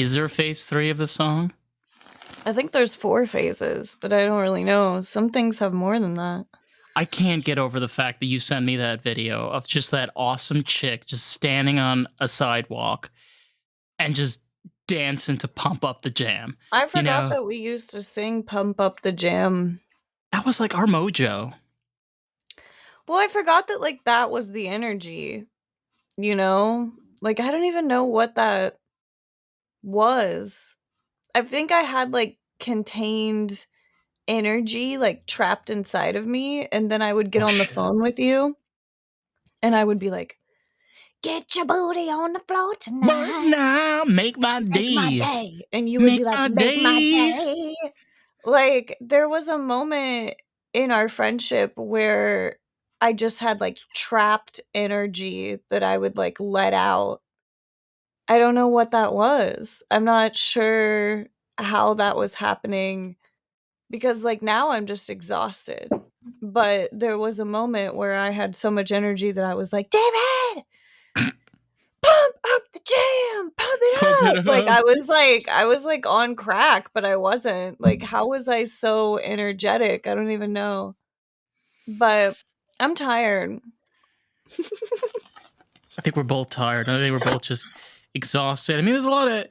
Is there a phase 3 of the song? I think there's 4 phases, but I don't really know. Some things have more than that. I can't get over the fact that you sent me that video of just that awesome chick just standing on a sidewalk and just dancing to Pump Up the Jam. I You forgot know, that we used to sing Pump Up the Jam. that was like our mojo. Well, I forgot that, like, that was the energy, you know? Like, I don't even know what that was. I think I had, like, contained energy, like, trapped inside of me, and then I would get Oh, on the shit. phone with you, and I would be like, "Get your booty on the floor But tonight. now, make my Make my day. day." And you would Make be like, my "Make my day. day." Like, there was a moment in our friendship where I just had, like, trapped energy that I would, like, let out. I don't know what that was. I'm not sure how that was happening because, like, now I'm just exhausted. But there was a moment where I had so much energy that I was like, "David, pump up the jam, pump Pump it it up." Like, up. I was, like, on crack, but I wasn't. Like, how was I so energetic? I don't even know. But I'm tired. I think we're both tired. I think we're both just exhausted. I mean, there's a lot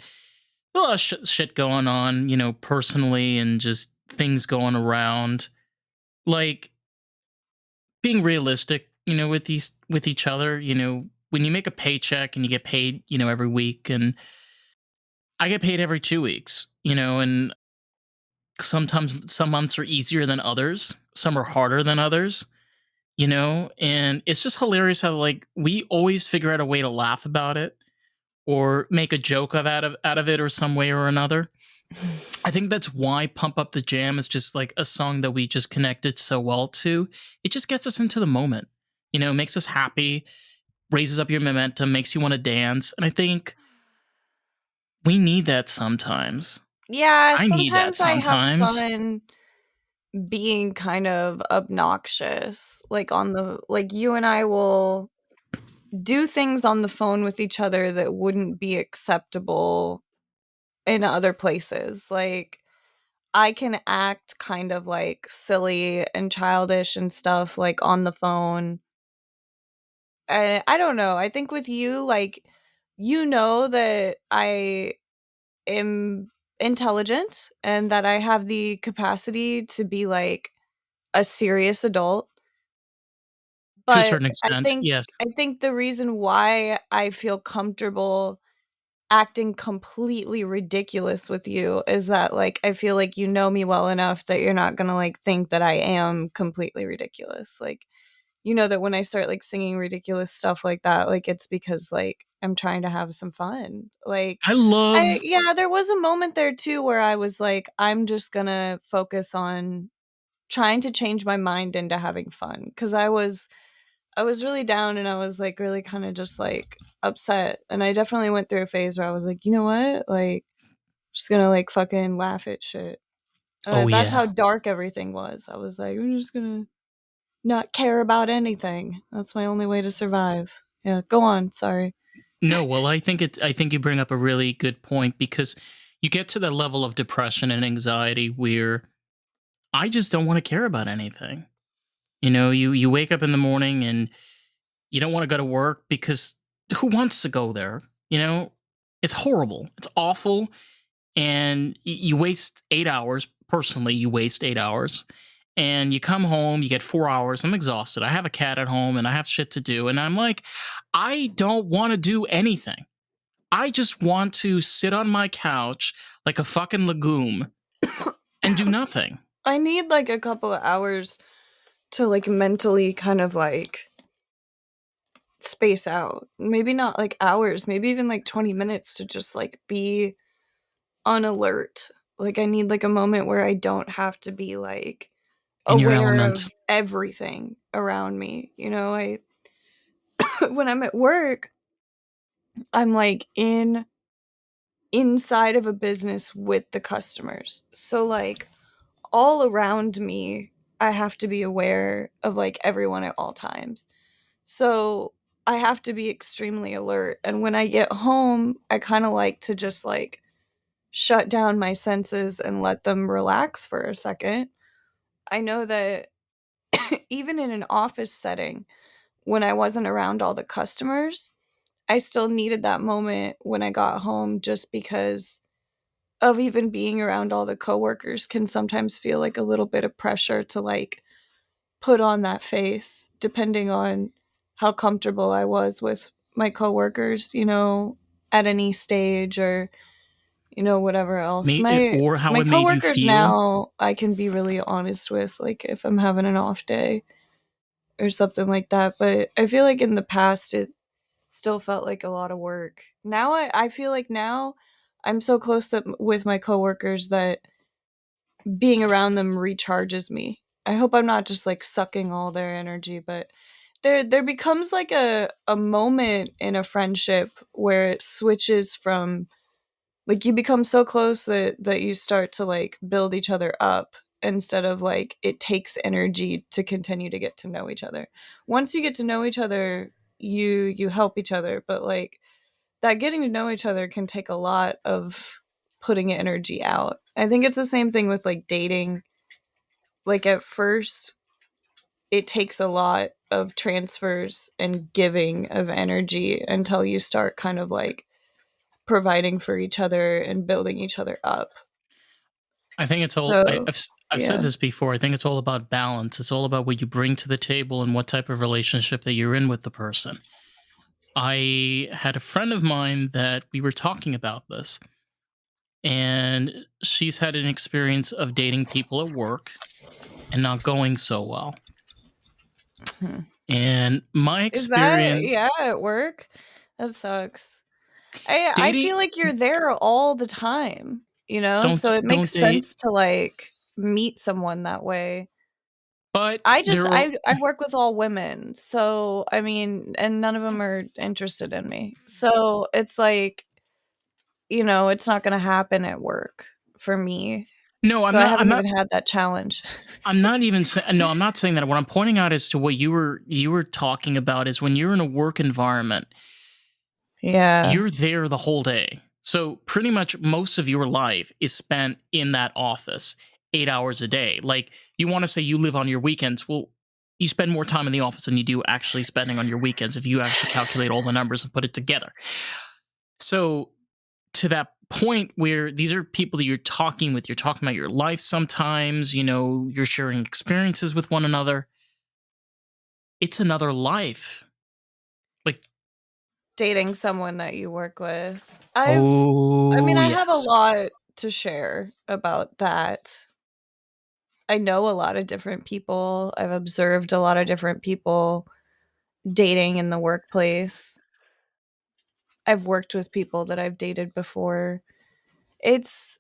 of shit going on, personally, and just things going around. Like, being realistic, with each other, when you make a paycheck and you get paid, every week, and I get paid every 2 weeks, and sometimes some months are easier than others, some are harder than others, and it's just hilarious how, like, we always figure out a way to laugh about it or make a joke out of it or some way or another. I think that's why Pump Up the Jam is just like a song that we just connected so well to. It just gets us into the moment, makes us happy, raises up your momentum, makes you want to dance. And I think we need that sometimes. Yeah, I need that sometimes I have sometimes. fun being kind of obnoxious, like, you and I will do things on the phone with each other that wouldn't be acceptable in other places. Like, I can act kind of, like, silly and childish and stuff, like, on the phone. I don't know, I think with you, like, that I am intelligent and that I have the capacity to be, like, a serious adult. To a But certain extent, yes. I think the reason why I feel comfortable acting completely ridiculous with you is that, like, I feel like you know me well enough that you're not gonna, like, think that I am completely ridiculous. Like, you know that when I start, like, singing ridiculous stuff like that, like, it's because, like, I'm trying to have some fun. Like, I love. yeah, there was a moment there too where I was like, "I'm just gonna focus on trying to change my mind into having fun because I was really down and I was, like, really kinda just, like, upset, and I definitely went through a phase where I was like, "You know what? Like, just gonna, like, fucking laugh at shit." Oh, That's yeah. how dark everything was. I was like, "I'm just gonna not care about anything. That's my only way to survive." Yeah, go on, sorry. No, well, I think you bring up a really good point because you get to that level of depression and anxiety where I just don't want to care about anything. You wake up in the morning and you don't want to go to work because who wants to go there? You know, it's horrible. It's awful. And you waste 8 hours. Personally, you waste 8 hours. And you come home, you get 4 hours. I'm exhausted. I have a cat at home and I have shit to do. And I'm like, I don't want to do anything. I just want to sit on my couch like a fucking legume and do nothing. I need, like, a couple of hours to, like, mentally kind of, like, space out. Maybe not, like, hours, maybe even, like, 20 minutes to just, like, be on alert. Like, I need, like, a moment where I don't have to be, like, In your aware element. of everything around me, you know? I when I'm at work, I'm, like, inside of a business with the customers. So, like, all around me, I have to be aware of, like, everyone at all times. So, I have to be extremely alert, and when I get home, I kinda like to just, like, shut down my senses and let them relax for a second. I know that even in an office setting, when I wasn't around all the customers, I still needed that moment when I got home, just because of even being around all the coworkers can sometimes feel like a little bit of pressure to like put on that face depending on how comfortable I was with my coworkers, at any stage, or whatever else. Or how My it made you coworkers feel. now I can be really honest with, like if I'm having an off day or something like that, but I feel like in the past it still felt like a lot of work. Now I feel like now I'm so close with my coworkers that being around them recharges me. I hope I'm not just like sucking all their energy, but there becomes like a moment in a friendship where it switches from, like, you become so close that you start to like build each other up, instead of like it takes energy to continue to get to know each other. Once you get to know each other, you help each other, but like that getting to know each other can take a lot of putting energy out. I think it's the same thing with like dating. Like at first it takes a lot of transfers and giving of energy until you start kind of like providing for each other and building each other up. I think it's all. So, I've said yeah. this before. I think it's all about balance. It's all about what you bring to the table and what type of relationship that you're in with the person. I had a friend of mine that we were talking about this, and she's had an experience of dating people at work and not going so well. Hmm. And my Is that, experience yeah, at work? That sucks. I dating feel like you're there all the time, don't so it don't makes date, sense to like meet someone that way. but I just there are I work with all women, so I mean, and none of them are interested in me. So it's like, it's not going to happen at work for me. no. So I haven't even had that challenge. I'm not even saying no. I'm not saying that. What I'm pointing out as to what you were talking about is when you're in a work environment, Yeah. you're there the whole day. So pretty much most of your life is spent in that office, 8 hours a day. Like you want to say you live on your weekends. Well, you spend more time in the office than you do actually spending on your weekends if you actually calculate all the numbers and put it together. So to that point where these are people that you're talking with, you're talking about your life sometimes, you're sharing experiences with one another. It's another life. Like, Dating someone that you work with. I mean, oh, I have a yes. lot to share about that. I know a lot of different people. I've observed a lot of different people dating in the workplace. I've worked with people that I've dated before. It's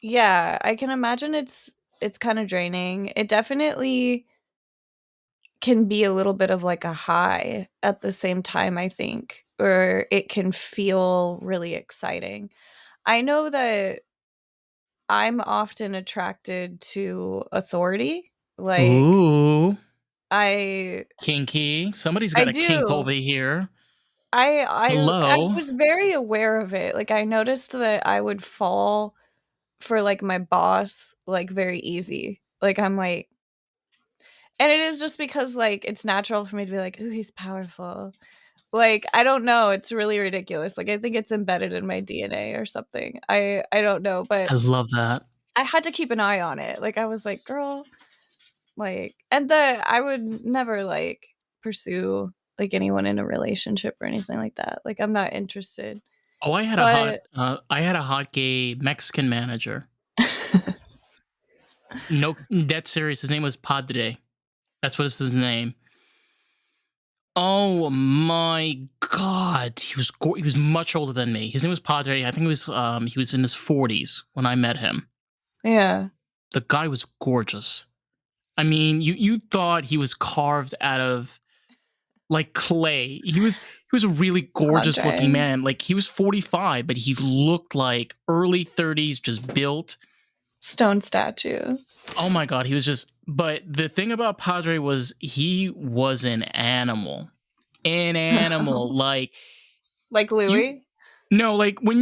Yeah, I can imagine it's kind of draining. It definitely can be a little bit of like a high at the same time, I think, or it can feel really exciting. I know that I'm often attracted to authority. Like Ooh, I kinky. Somebody's I got a kink do. over here. I Hello. was very aware of it. Like I noticed that I would fall for like my boss like very easy. Like I'm like, and it is just because like it's natural for me to be like, "Ooh, he's powerful." Like I don't know, it's really ridiculous. Like I think it's embedded in my DNA or something. I don't know, but I love that. I had to keep an eye on it. Like I was like, "Girl," like, and I would never like pursue like anyone in a relationship or anything like that. Like I'm not interested. Oh, But I had a hot gay Mexican manager. No, dead serious. His name was Padre. That's what is his name. Oh my god, he was much older than me. His name was Padre. I think he was in his 40s when I met him. yeah, The guy was gorgeous. I mean, you thought he was carved out of like clay. He was a really gorgeous looking Padre, man. Like he was 45, but he looked like early 30s, just built. stone statue. Oh my god, he was just. But the thing about Padre was he was an animal. An animal. Like Like you Louis? No, like when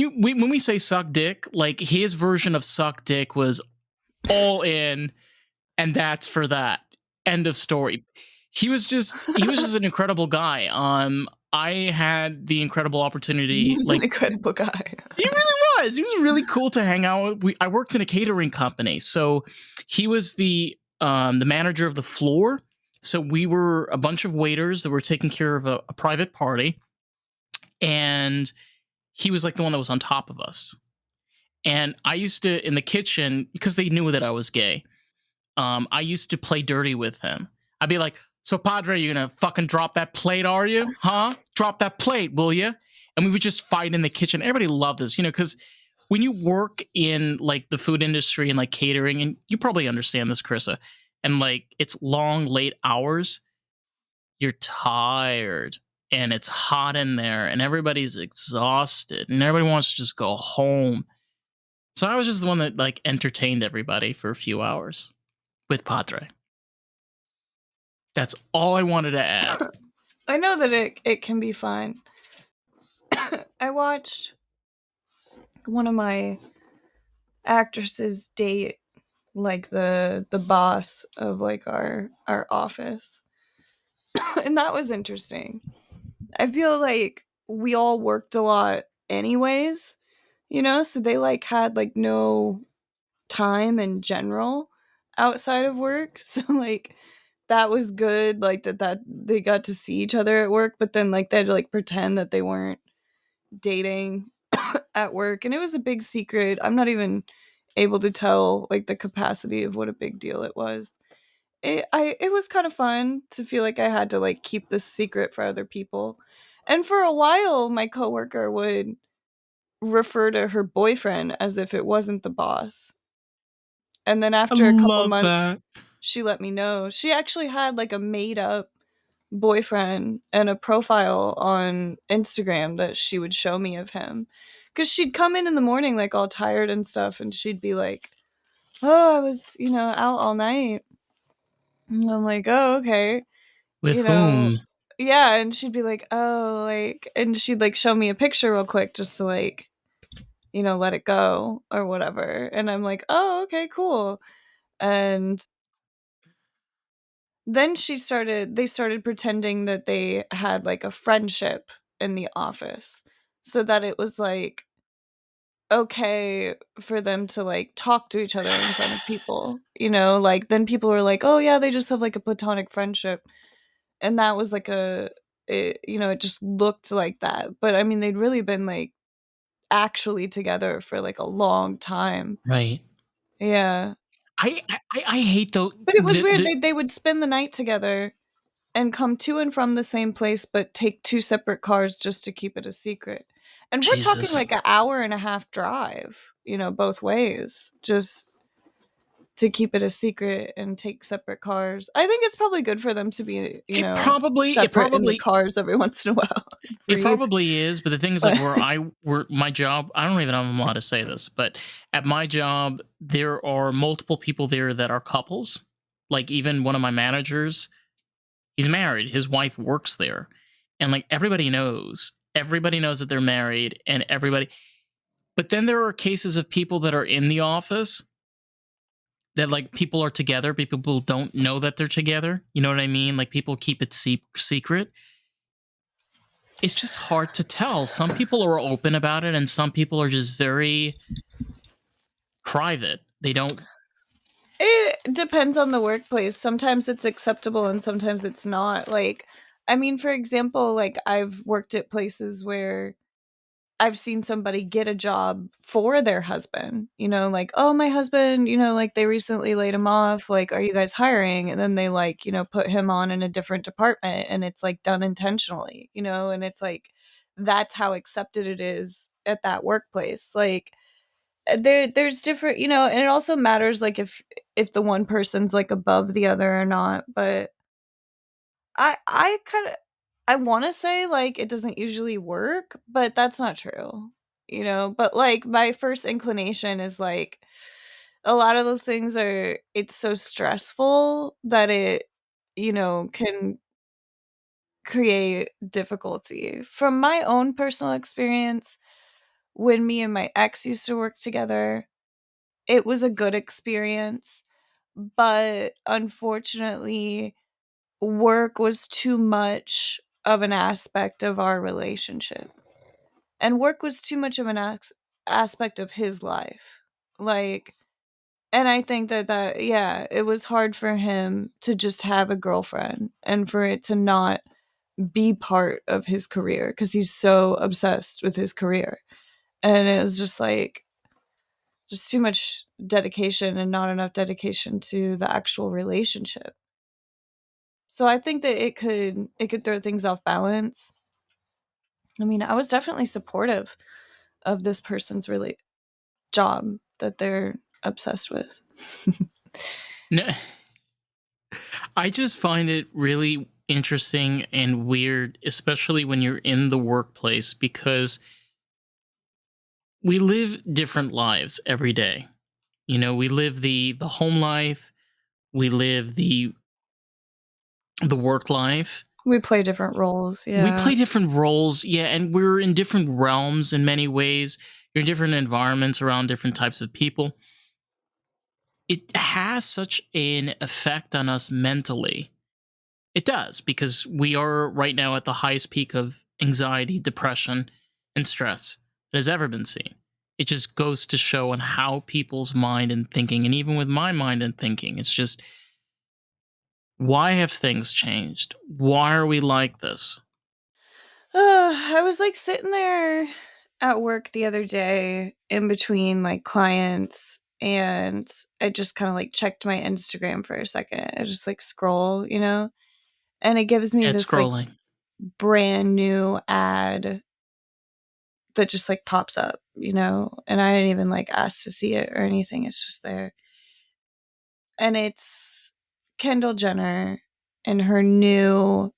we say suck dick, like his version of suck dick was all in, and that's for that. End of story. He was just an incredible guy. I had the incredible He opportunity, was an like incredible guy. he really was. He was really cool to hang out with. I worked in a catering company, so he was the manager of the floor. So we were a bunch of waiters that were taking care of a private party, and he was like the one that was on top of us. And I used to in the kitchen because they knew that I was gay. I used to play dirty with him. I'd be like, "So, Padre, you gonna fucking drop that plate? Are you? Huh? Drop that plate, will you?" And we would just fight in the kitchen. Everybody loved this, because when you work in like the food industry and like catering, and you probably understand this, Carissa, and like it's long, late hours, you're tired and it's hot in there and everybody's exhausted and everybody wants to just go home. So I was just the one that like entertained everybody for a few hours with Padre. That's all I wanted to add. I know that it can be fun. I watched one of my actresses date like the boss of like our office. And that was interesting. I feel like we all worked a lot anyways, so they like had like no time in general outside of work. So like that was good, like that they got to see each other at work, but then like they'd like pretend that they weren't dating at work, and it was a big secret. I'm not even able to tell like the capacity of what a big deal it was. It was kind of fun to feel like I had to like keep this secret for other people. And for a while my coworker would refer to her boyfriend as if it wasn't the boss. And then I after a couple love months, that. she let me know. She actually had like a made up boyfriend and a profile on Instagram that she would show me of him. Cause she'd come in the morning like all tired and stuff, and she'd be like, "Oh, I was, out all night." And I'm like, "Oh, okay." With You know, whom? yeah, and she'd be like, "Oh, like," and she'd like show me a picture real quick just to like, let it go or whatever. And I'm like, "Oh, okay, cool." And then they started pretending that they had like a friendship in the office, so that it was like okay for them to like talk to each other in front of people, like then people were like, "Oh yeah, they just have like a platonic friendship." And that was like it just looked like that, but I mean they'd really been like actually together for like a long time. Right. Yeah. I hate But it was weird, they would spend the night together and come to and from the same place, but take two separate cars just to keep it a secret. And we're talking Jesus. like an hour and a half drive, both ways, just to keep it a secret and take separate cars. I think it's probably good for them to be, It probably it separate in the probably cars every once in a while and it breathe. probably is, but the thing is like But where my job, I don't even know if I'm allowed to say this, but at my job there are multiple people there that are couples. Like even one of my managers, he's married. His wife works there. And like everybody knows. Everybody knows that they're married and everybody. But then there are cases of people that are in the office that like people are together, but people don't know that they're together. You know what I mean? Like people keep it secret. It's just hard to tell. Some people are open about it and some people are just very private. They don't. it depends on the workplace. Sometimes it's acceptable and sometimes it's not. Like, I mean, for example, like I've worked at places where I've seen somebody get a job for their husband, like, "Oh, my husband, like they recently laid him off. Like, are you guys hiring?" And then they like, put him on in a different department, and it's like done intentionally, and it's like that's how accepted it is at that workplace. Like there's different, and it also matters like if the one person's like above the other or not, but I kind of I want to say like it doesn't usually work, but that's not true. But like my first inclination is like a lot of those things are it's so stressful that it can create difficulty. From my own personal experience, when me and my ex used to work together, it was a good experience, but unfortunately, work was too much of an aspect of our relationship. And work was too much of an aspect of his life. Like, and I think that yeah, it was hard for him to just have a girlfriend and for it to not be part of his career because he's so obsessed with his career. And it was just like just too much dedication and not enough dedication to the actual relationship. So I think that it could throw things off balance. I mean, I was definitely supportive of this person's really job that they're obsessed with. No, I just find it really interesting and weird, especially when you're in the workplace, because we live different lives every day. You know, we live the home life, we live the work life. We play different roles, We yeah. play different roles, yeah, and we're in different realms in many ways. You're in different environments around different types of people. It has such an effect on us mentally. It does, because we are right now at the highest peak of anxiety, depression, and stress that has ever been seen. It just goes to show on how people's mind and thinking, and even with my mind and thinking, it's just, why have things changed? Why are we like this? I was like sitting there at work the other day in between like clients, and I just kind of like checked my Instagram for a second. I just like scroll, and it gives me It's this like scrolling. brand new ad that just like pops up, and I didn't even like ask to see it or anything. It's just there. And it's Kendall Jenner and her new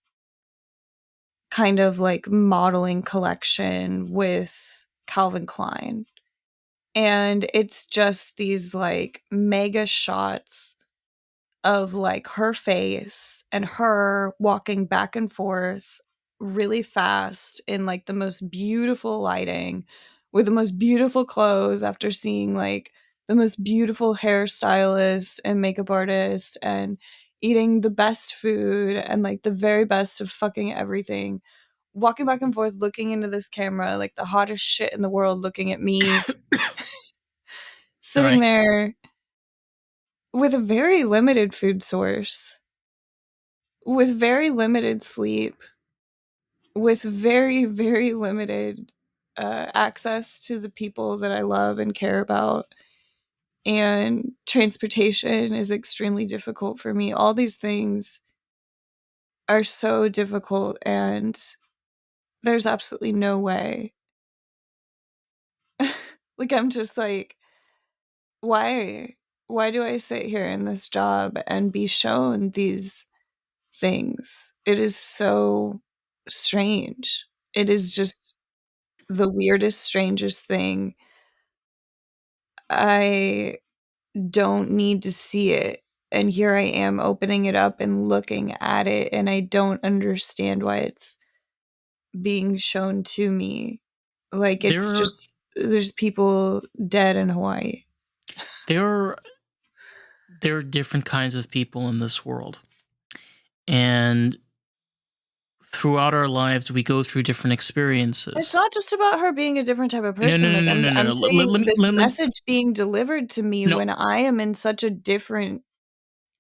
kind of like modeling collection with Calvin Klein. And it's just these like mega shots of like her face and her walking back and forth really fast in like the most beautiful lighting with the most beautiful clothes after seeing like the most beautiful hairstylist and makeup artist and eating the best food and like the very best of fucking everything, walking back and forth looking into this camera like the hottest shit in the world, looking at me sitting Sorry. there with a very limited food source, with very limited sleep, with very, very limited access to the people that I love and care about. And transportation is extremely difficult for me. All these things are so difficult, and there's absolutely no way. Like, I'm just like, why? Why do I sit here in this job and be shown these things? It is so strange. It is just the weirdest, strangest thing. I don't need to see it. And here I am opening it up and looking at it, and I don't understand why it's being shown to me. Like, it's There just, there's people dead in Hawaii. there are there are different kinds of people in this world. And throughout our lives we go through different It's experiences. not just about her being a different type of No, no, person. no, Like, no, no, no, I'm no. saying Let me this let me message being delivered to me no. when I am in such a different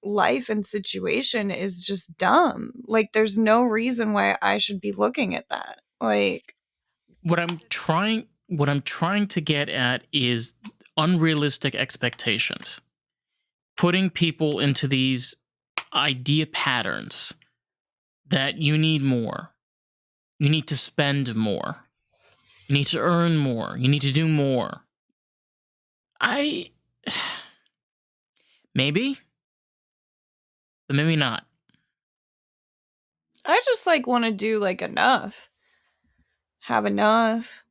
life and situation is just dumb. Like, there's no reason why I should be looking at that. Like, What I'm trying to get at is unrealistic expectations. Putting people into these idea patterns that you need more. You need to spend more. You need to earn more. You need to do more. I maybe, but maybe not. I just like want to do like enough, have enough,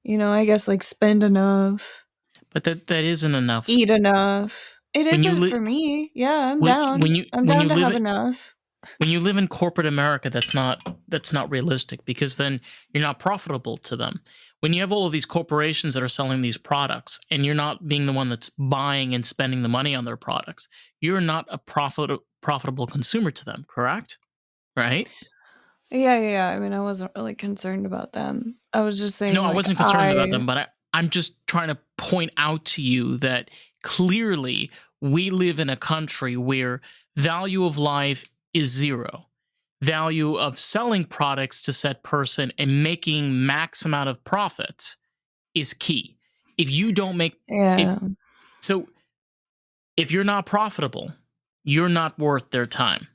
I guess like spend enough, But that isn't enough. eat enough. It When you isn't li- for me. Yeah, I'm when down. when you I'm when down you to live have it enough. When you live in corporate America, that's not realistic, because then you're not profitable to them. When you have all of these corporations that are selling these products and you're not being the one that's buying and spending the money on their products, you're not a profitable consumer to them, correct? Right? Yeah, yeah, yeah. I mean, I wasn't really concerned about them. I was just No, saying, I like, wasn't concerned about them, but I'm just trying to point out to you that clearly we live in a country where value of life is zero. Value of selling products to said person and making max amount of profits is key. If you don't make if yeah. so if you're not profitable, you're not worth their time.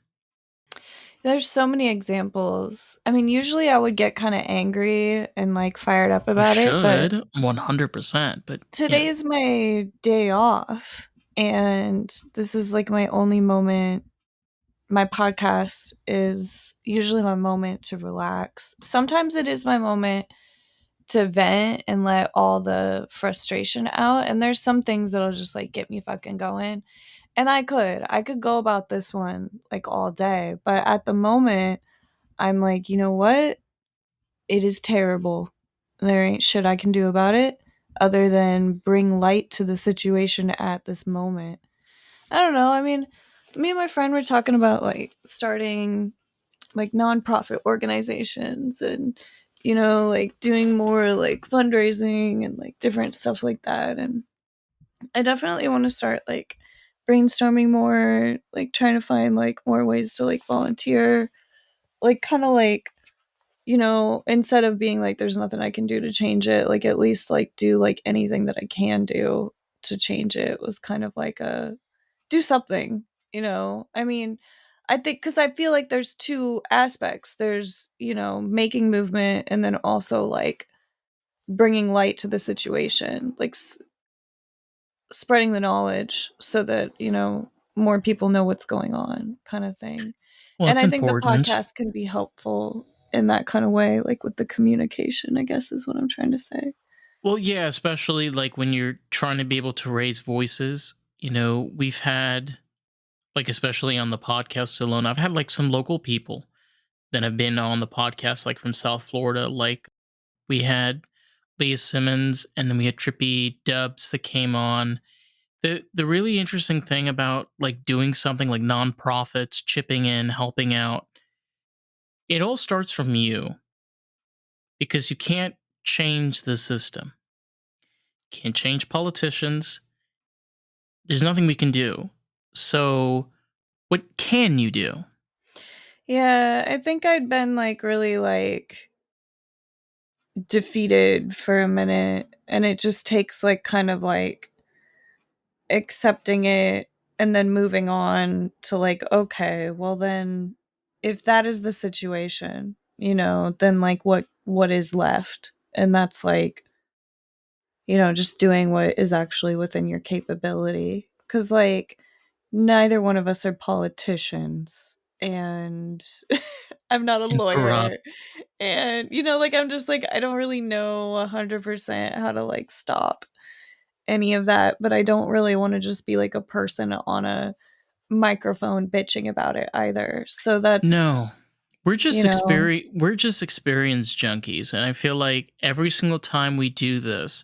There's so many examples. I mean, usually I would get kinda angry and, like, fired up You about it, but should 100%, but today is my day off, and this is, like, my only moment. My podcast is usually my moment to relax. Sometimes it is my moment to vent and let all the frustration out, and there's some things that'll just, like, get me fucking going, and I could go about this one, like, all day, but at the moment, I'm like, "You know what? It is terrible. There ain't shit I can do about it other than bring light to the situation at this moment." I don't know, I mean, me and my friend were talking about, like, starting, like, nonprofit organizations and, like, doing more, like, fundraising and, like, different stuff like that, and I definitely wanna start, like, brainstorming more, like, trying to find, like, more ways to, like, volunteer, like, kinda like, instead of being like, "There's nothing I can do to change it," like, at least, like, do, like, anything that I can do to change it was kind of like a do something, I mean, I think because I feel like there's 2 aspects. There's, making movement and then also, like, bringing light to the situation, like, spreading the knowledge so that, more people know what's going on kinda thing. well, And it's I think the important. podcast can be helpful in that kinda way, like, with the communication, I guess, is what I'm trying to say. Well, yeah, especially like when you're trying to be able to raise voices. We've had, like, especially on the podcast alone, I've had like some local people that have been on the podcast, like from South Florida. Like, we had Leah Simmons, and then we had Trippy Dubs that came on. The really interesting thing about like doing something like nonprofits, chipping in, helping out, it all starts from you, because you can't change the system. Can't change politicians. There's nothing we can do. So, what can you do? Yeah, I think I'd been, like, really, like, defeated for a minute, and it just takes, like, kind of, like, accepting it and then moving on to, like, okay, well, then if that is the situation, then, like, what is left? And that's, like, just doing what is actually within your capability. Because, like, neither one of us are politicians, and I'm not a Interrupt. lawyer, and, like, I'm just, like, I don't really know 100% how to, like, stop any of that, but I don't really wanna just be, like, a person on a microphone bitching about it either, so that's No. We're you just know we're just experience junkies, and I feel like every single time we do this,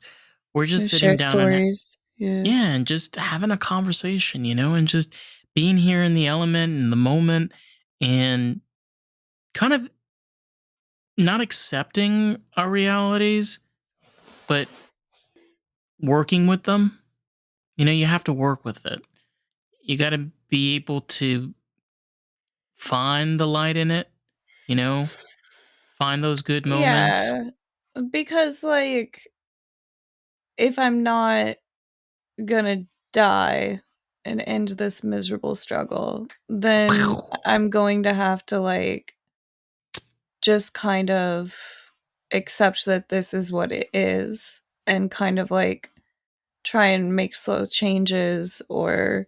we're just share sitting down and stories. Yeah. yeah, and just having a conversation, and just being here in the element, in the moment, and kind of not accepting our realities, but working with them. You have to work with it. You got to be able to find the light in it, you know, find those good moments. Yeah, because, like, if I'm not gonna die and end this miserable struggle, then I'm going to have to, like, just kind of accept that this is what it is and kind of, like, try and make slow changes or,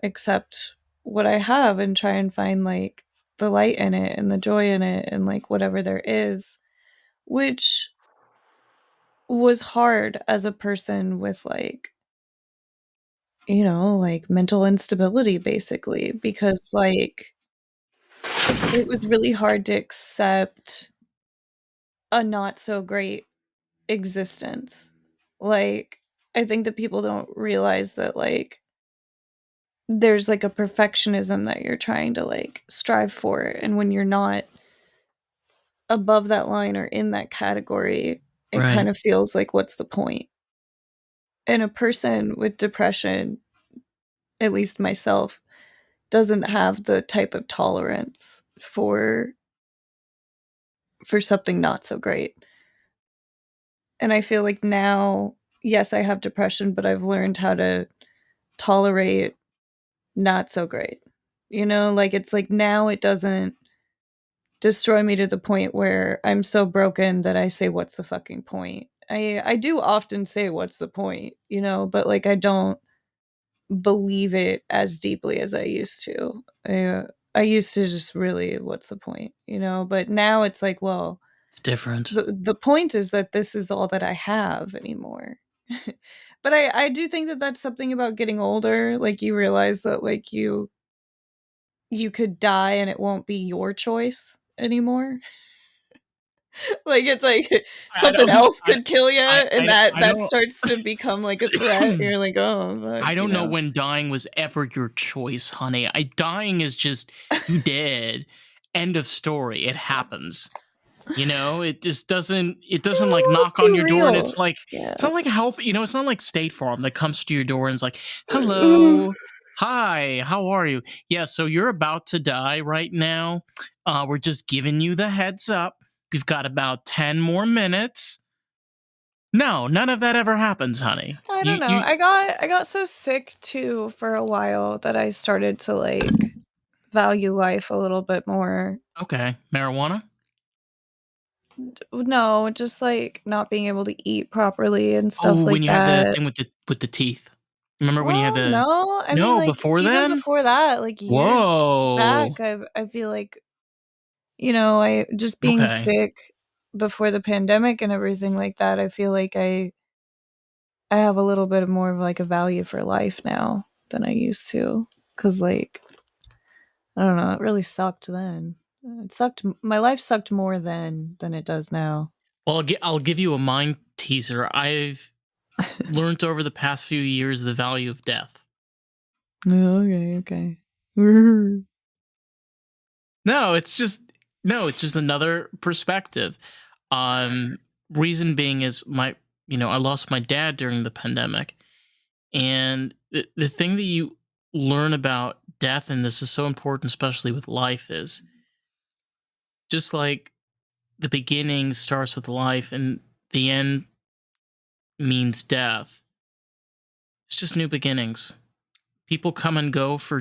accept what I have and try and find, like, the light in it and the joy in it and, like, whatever there is, which was hard as a person with, like, like, mental instability basically because, like, it was really hard to accept a not so great existence. Like, I think that people don't realize that, like, there's like a perfectionism that you're trying to like strive for. And when you're not above that line or in that category, it kind Right. of feels like, what's the point? And a person with depression, at least myself, doesn't have the type of tolerance for something not so great. And I feel like now, yes, I have depression, but I've learned how to tolerate not so great. You know, like it's like now it doesn't destroy me to the point where I'm so broken that I say, what's the fucking point? I do often say, what's the point, you know, but like I don't believe it as deeply as I used to. I used to just really, what's the point, you know, but now it's like, well, It's different. the point is that this is all that I have anymore. But I do think that that's something about getting older. Like you realize that like you could die and it won't be your choice anymore. Like it's like I something don't. else could kill you, and I that don't. starts to become like a threat. You're like, oh I fuck, you don't know know. when dying was ever your choice, honey. Dying is just you dead. End of story. It happens. You know, it just doesn't. It It's a doesn't like little knock on too your door, and real. it's like Yeah. it's not like health. You know, it's not like State Farm that comes to your door and is like, Mhm. "Hello, hi, how are you? Yeah, so you're about to die right now. We're just giving you the heads up. You've got about 10 more minutes." No, none of that ever happens, honey. I don't know. You I got so sick too for a while that I started to like value life a little bit more. okay? Marijuana. No, just like not being able to eat properly and stuff Oh, when like you had the that. thing with the teeth. Remember when you had Well, the no. I mean no like before even then? before that, like years Whoa. back, I feel like, you know, I just being Okay. sick before the pandemic and everything like that, I feel like I have a little bit more of like a value for life now than I used to. Cause like, I don't know, it really sucked then. It sucked. My life sucked more then than it does now. Well, I'll give you a mind teaser. I've learned over the past few years the value of death. Okay, okay. No, it's just another perspective. Um, Reason being is I lost my dad during the pandemic, and the thing that you learn about death, and this is so important, especially with life, is just like the beginning starts with life, and the end means death. It's just new beginnings. People come and go for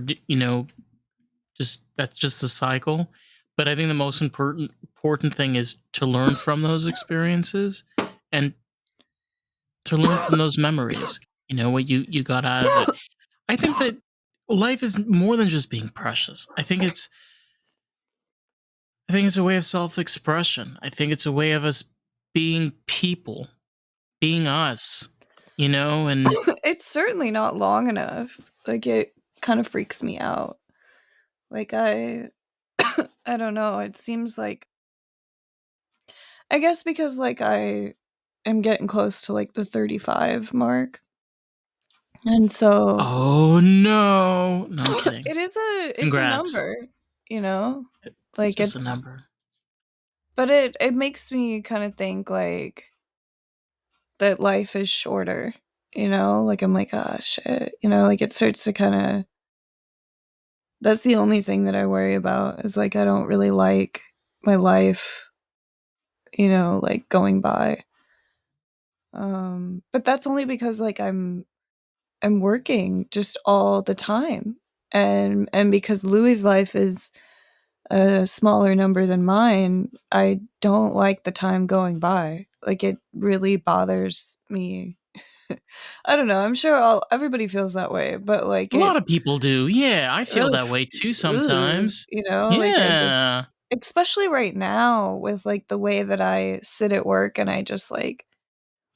just that's just the cycle. But I think the most important thing is to learn from those experiences and to learn from those memories. You know what you got out of it. I think that life is more than just being precious. I think it's a way of self-expression. I think it's a way of us being people, being us, and It's certainly not long enough. Like it kind of freaks me out. Like I don't know. It seems like, I guess because like I am getting close to like the 35 mark. And so oh no. No, I'm kidding. it's a Congrats. number, you know? It's Like just a it's number. but it makes me kind of think like that life is shorter, you know? Like I'm like, "Ah, shit." You know, like it starts to kind of, that's the only thing that I worry about is like I don't really like my life, you know, like going by. But that's only because like I'm working just all the time. And because Louis' life is a smaller number than mine, I don't like the time going by. Like it really bothers me. I don't know. I'm sure everybody feels that way, but like A lot it of people do. Yeah, I feel really, that way too ooh, sometimes. you know, like I just, Yeah. especially right now with like the way that I sit at work and I just like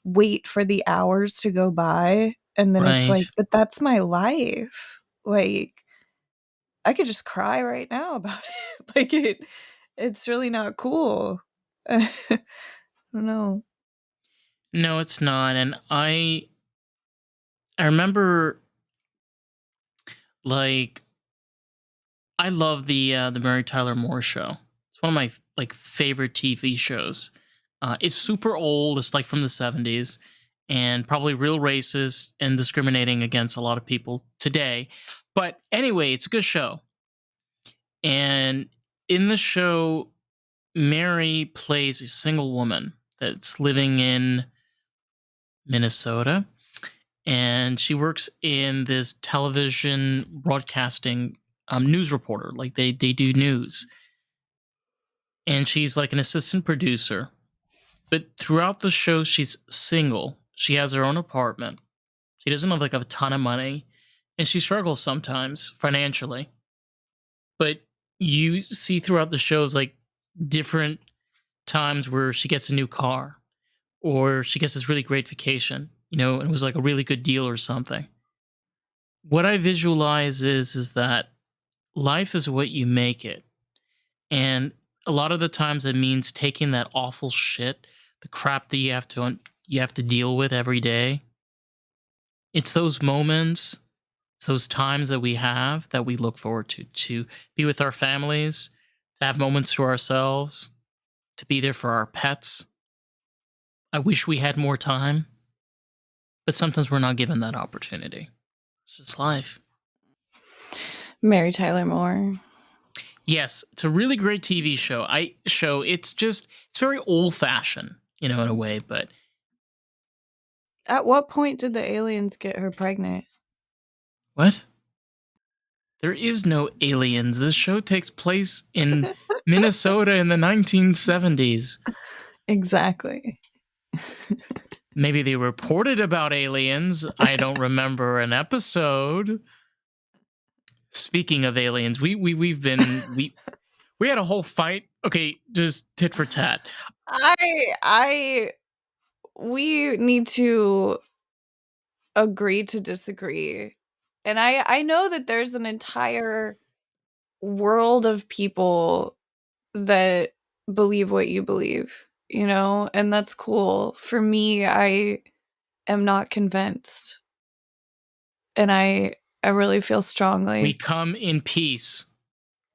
wait for the hours to go by, and then it's Right. like, but that's my life. Like I could just cry right now about it. Like, it's really not cool. I don't know. No, it's not. And I remember, like, I love the Mary Tyler Moore Show. It's one of my like favorite TV shows. It's super old. It's like from the '70s, and probably real racist and discriminating against a lot of people today. But anyway, it's a good show. And in the show, Mary plays a single woman that's living in Minnesota, and she works in this television broadcasting news reporter. Like they do news, and she's like an assistant producer. But throughout the show, she's single. She has her own apartment. She doesn't have like a ton of money, and she struggles sometimes financially. But you see throughout the shows like different times where she gets a new car, or she gets this really great vacation, and it was like a really good deal or something. What I visualize is that life is what you make it. And a lot of the times it means taking that awful shit, the crap that you have to deal with every day. It's those moments, it's those times that we have that we look forward to be with our families, to have moments to ourselves, to be there for our pets. I wish we had more time, but sometimes we're not given that opportunity. It's just life. Mary Tyler Moore. Yes, it's a really great TV show. It's very old fashioned, in a way, but At what point did the aliens get her pregnant? what? There is no aliens. This show takes place in Minnesota in the 1970s. Exactly. Maybe they reported about aliens. I don't remember an episode. Speaking of aliens, we had a whole fight. Okay, just tit for tat. We need to agree to disagree. And I know that there's an entire world of people that believe what you believe, and that's cool. For me, I am not convinced. And I really feel strongly. We come in peace.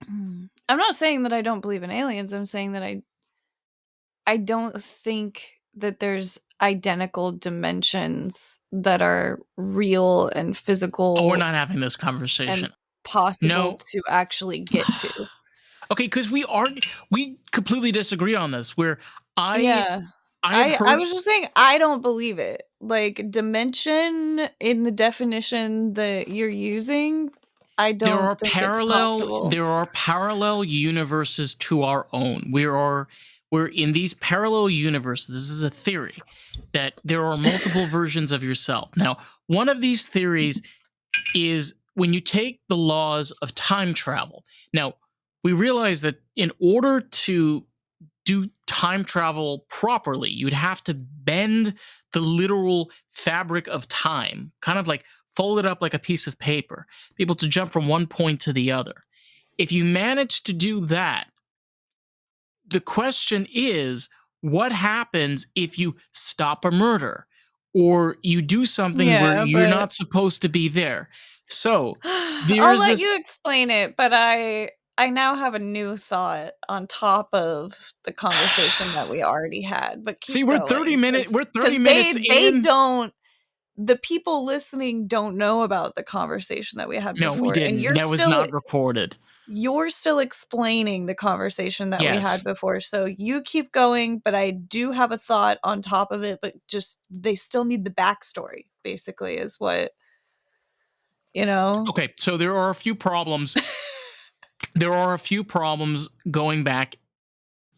I'm not saying that I don't believe in aliens. I'm saying that I don't think that there's identical dimensions that are real and physical. Oh, we're not having this conversation. And possible to actually get to. Okay, because we completely disagree on this. Where I was just saying I don't believe it. Like, dimension in the definition that you're using, I don't think it's possible. There are parallel universes to our own. We're in these parallel universes. This is a theory that there are multiple versions of yourself. Now, one of these theories is when you take the laws of time travel. Now, we realize that in order to do time travel properly, you'd have to bend the literal fabric of time, kind of like fold it up like a piece of paper, be able to jump from one point to the other. If you manage to do that, the question is, what happens if you stop a murder or you do something where you're not supposed to be there? So I'll let you explain it, but I now have a new thought on top of the conversation that we already had. But keep we're going, 30 minutes. We're 30 minutes in. They don't. The people listening don't know about the conversation that we had before. No, we didn't. And that was not recorded. You're still explaining the conversation that we had before. So you keep going, but I do have a thought on top of it. But just they still need the backstory. Basically, is what. Okay, so there are a few problems. There are a few problems going back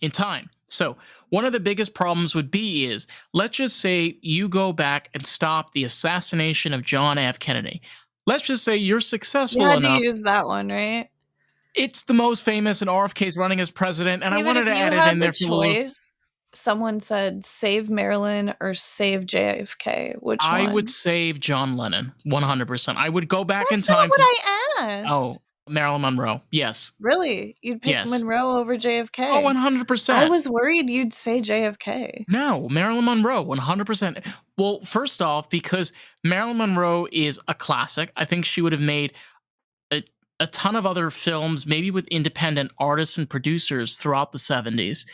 in time. So one of the biggest problems would be is, let's just say you go back and stop the assassination of John F. Kennedy. Let's just say you're successful enough. You had to use that one, right? It's the most famous, and RFK's running as president, and Even I wanted to add it in there for choice. Someone said save Marilyn or save JFK. Which one? I would save John Lennon, 100%. I would go back in That's time. not what I asked. Oh, Marilyn Monroe. Yes. Really? You'd pick Yes. Monroe over JFK? Oh, I 100%. was worried you'd say JFK. No, Marilyn Monroe, 100%. Well, first off, because Marilyn Monroe is a classic. I think she would have made a, a ton of other films, maybe with independent artists and producers throughout the 70s.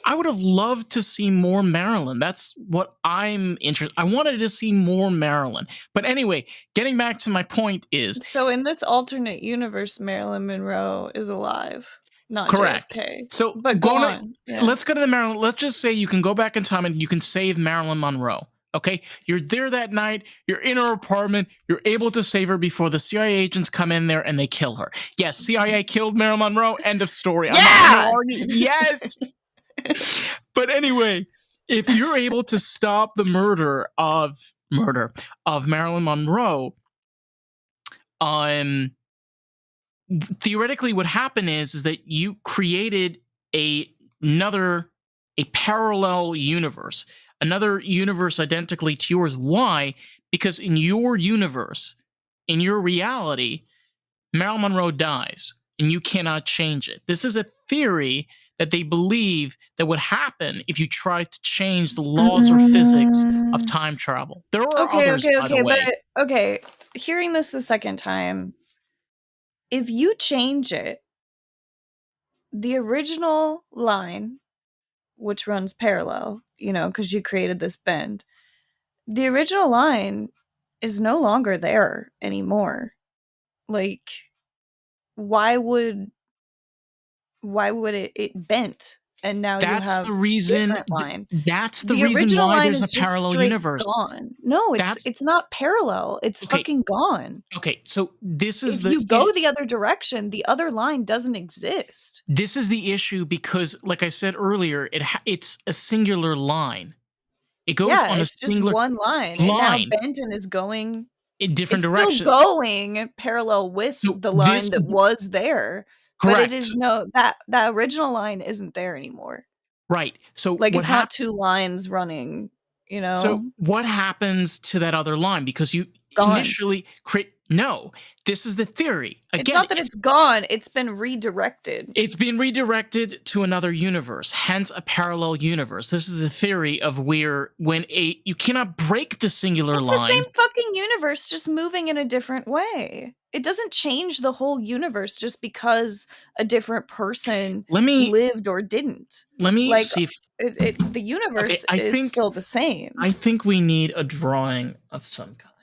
I would have loved to see more Marilyn. That's what I'm interested. I wanted to see more Marilyn. But anyway, getting back to my point is So in this alternate universe, Marilyn Monroe is alive, not correct. JFK. So But go on. Yeah. let's go to the Marilyn. Let's just say you can go back in time and you can save Marilyn Monroe. Okay, you're there that night. You're in her apartment. You're able to save her before the CIA agents come in there and they kill her. Yes, CIA killed Marilyn Monroe. End of story. Yeah! I'm not gonna argue. Yes. But anyway, if you're able to stop the murder of Marilyn Monroe, theoretically what happened is that you created another parallel universe, another universe identically to yours. Why? Because in your universe, in your reality, Marilyn Monroe dies and you cannot change it. This is a theory that they believe that would happen if you try to change the laws or physics of time travel. There are others, by the way. But okay, hearing this the second time, if you change it, the original line, which runs parallel, because you created this bend, the original line is no longer there anymore. Like, why would it bent? And now That's you have the reason. different line. That's the reason original why line there's is a just parallel straight universe. Gone. No, it's not parallel. It's Okay. fucking gone. Okay, so this is If you go the other direction, the other line doesn't exist. This is the issue because, like I said earlier, it's a singular line. It goes on a it's singular just one line. And now Benton is going in different it's directions. still going parallel with the line that was there. Correct. But it is that original line isn't there anymore. Right. So like it's not two lines running, So what happens to that other line? Because you Gone. initially create. No, this is the theory. Again, it's not that it's gone. It's been redirected. It's been redirected to another universe, hence a parallel universe. This is the theory of where you cannot break the singular line. The same fucking universe, just moving in a different way. It doesn't change the whole universe just because a different person lived or didn't. Let me see if the universe is still the same. I think we need a drawing of some kind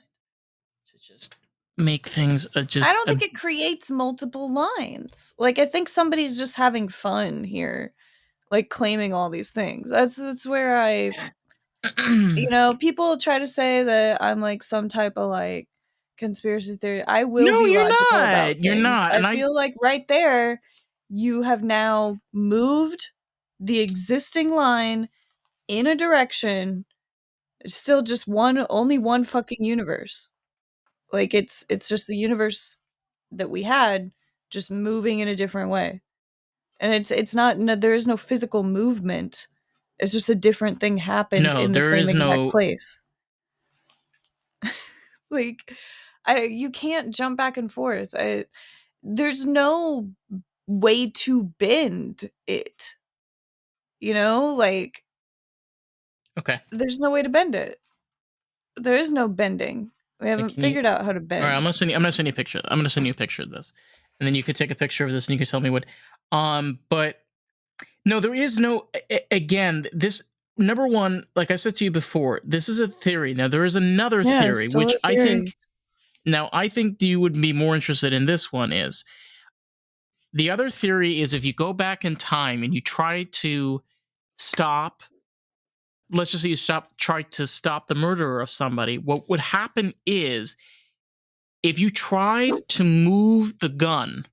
to just make things I don't think it creates multiple lines. Like, I think somebody's just having fun here, like claiming all these things. That's where I people try to say that I'm like some type of like conspiracy theory. I will be logical about things. You're not. I feel like right there you have now moved the existing line in a direction. It's still just only one fucking universe. Like it's just the universe that we had just moving in a different way. And it's not there is no physical movement. It's just a different thing happened in the same exact place. Like you can't jump back and forth. There's no way to bend it. Like okay. There's no way to bend it. There is no bending. We haven't figured out how to bend. All right, I'm gonna send you a picture. I'm gonna send you a picture of this, and then you could take a picture of this, and you can tell me what. But no, there is no. Again, this number one, like I said to you before, this is a theory. Now there is another theory, which I think. Now I think you would be more interested in. This one is the other theory is if you go back in time and you try to stop. Let's just say you try to stop the murderer of somebody. What would happen is if you tried to move the gun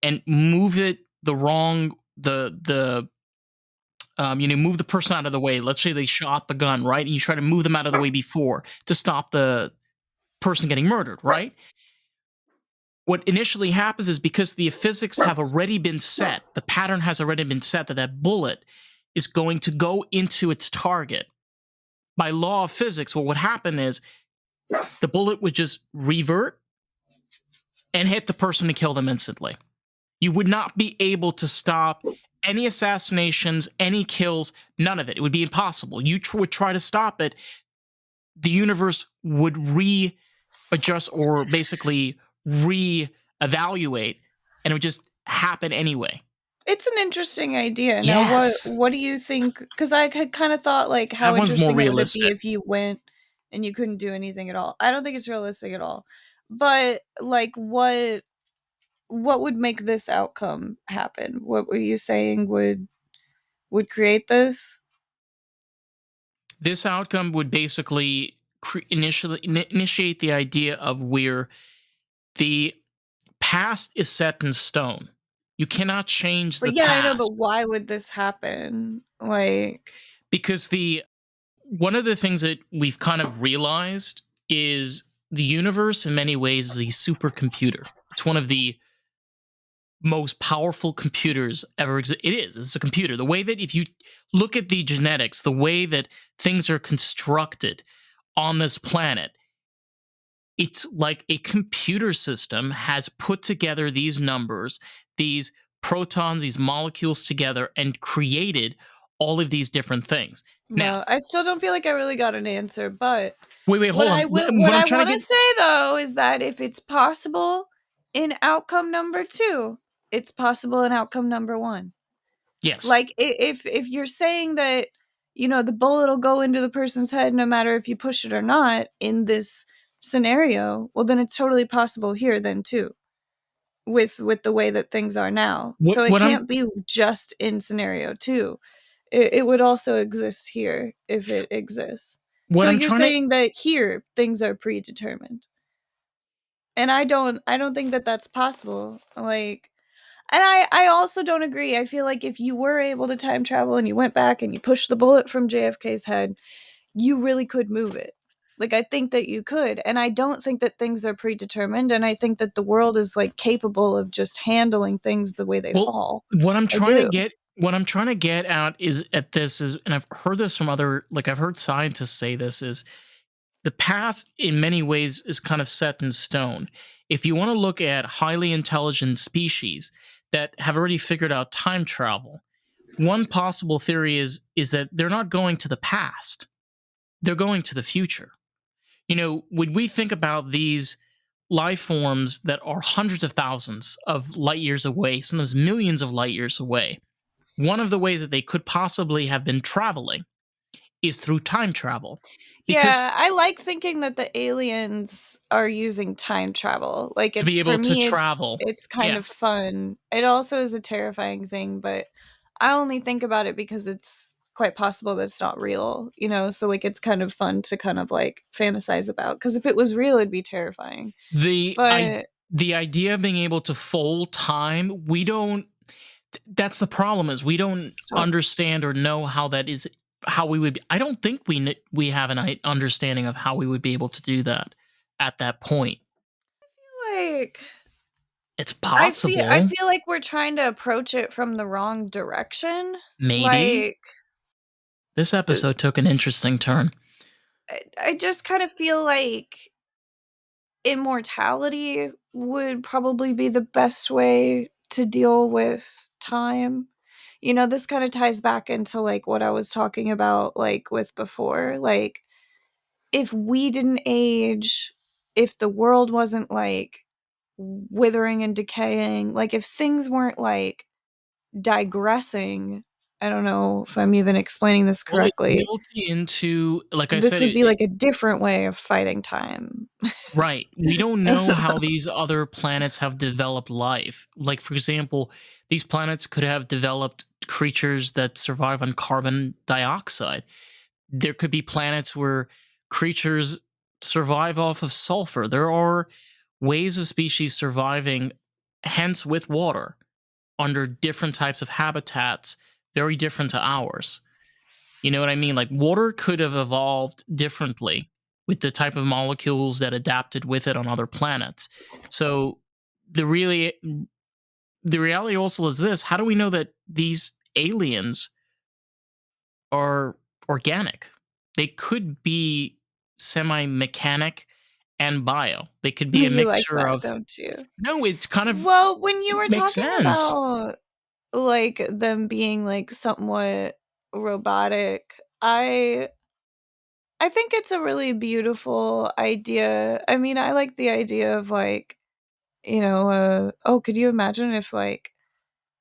and move it the wrong, move the person out of the way. Let's say they shot the gun, right? And you try to move them out of the way before to stop the person getting murdered, right? What initially happens is because the physics have already been set, the pattern has already been set that bullet is going to go into its target. By law of physics, what would happen is the bullet would just revert and hit the person and kill them instantly. You would not be able to stop any assassinations, any kills, none of it. It would be impossible. You would try to stop it. The universe would readjust or basically re-evaluate, and it would just happen anyway. It's an interesting idea. Now, Yes. what do you think? Because I had kind of thought, like, how That one's more interesting it would be realistic. if you went and you couldn't do anything at all. I don't think it's realistic at all. But like, what would make this outcome happen? What were you saying would create this? This outcome would basically initiate the idea of where the past is set in stone. You cannot change But the yeah, I know, past but why would this happen? Like, because the one of the things that we've kind of realized is the universe in many ways is a supercomputer. It's one of the most powerful computers ever exist. It is. It's a computer. The way that if you look at the genetics, the way that things are constructed on this planet, it's like a computer system has put together these numbers, these protons, these molecules together, and created all of these different things. Now, well, I still don't feel like I really got an answer, but wait, hold on. what What I'm I trying to want to get, say though is that if it's possible in outcome number 2, it's possible in outcome number 1. yes. Like, if you're saying that, the bullet will go into the person's head no matter if you push it or not in this scenario, well then it's totally possible here then too, with the way that things are now. What So it what I'm can't be just in scenario 2. It would also exist here if it exists. what So I'm you're trying to saying that here things are predetermined. And I don't think that that's possible. Like, and I also don't agree. I feel like if you were able to time travel and you went back and you pushed the bullet from JFK's head, you really could move it. Like, I think that you could. And I don't think that things are predetermined. And I think that the world is like capable of just handling things the way they well, fall. what I'm I trying to do. get what I'm trying to get at is at this is, and I've heard this from other, like I've heard scientists say this, is the past in many ways is kind of set in stone. If you want to look at highly intelligent species that have already figured out time travel, one possible theory is that they're not going to the past, they're going to the future. When we think about these life forms that are hundreds of thousands of light years away, sometimes millions of light years away, one of the ways that they could possibly have been traveling is through time travel. Because Yeah, I like thinking that the aliens are using time travel. Like, to it be for able to me, travel, it's kind yeah, of fun. It also is a terrifying thing, but I only think about it because it's quite possible that it's not real, So, like, it's kind of fun to kind of, like, fantasize about. Because if it was real, it'd be terrifying. the I But the idea of being able to fold time, we don't. That's the problem, is we don't stop. understand or know how that is, how we would. I don't think we have an understanding of how we would be able to do that at that point. Like, It's I possible, feel like we're trying to approach it from the wrong direction. maybe. Like, This uh, episode took an interesting turn. I just kind of feel like immortality would probably be the best way to deal with time. This kind of ties back into like what I was talking about, like with before. Like, if we didn't age, if the world wasn't like withering and decaying, like if things weren't like digressing, I don't know if I'm even explaining this Well, it's correctly. built into, like I This said, would be like a different way of fighting time. right. We don't know how these other planets have developed life. Like, for example, these planets could have developed creatures that survive on carbon dioxide. There could be planets where creatures survive off of sulfur. There are ways of species surviving, hence with water, under different types of habitats, very different to ours. You know what I mean? Like, water could have evolved differently with the type of molecules that adapted with it on other planets. So the really the reality also is this: how do we know that these aliens are organic? They could be semi-mechanic and bio. They could be a You like mixture that, of. don't you? No, it's kind of Well, when you it were makes talking sense. about, like, them being, like, somewhat robotic, I think it's a really beautiful idea. I mean, I like the idea of, like, oh, could you imagine if, like,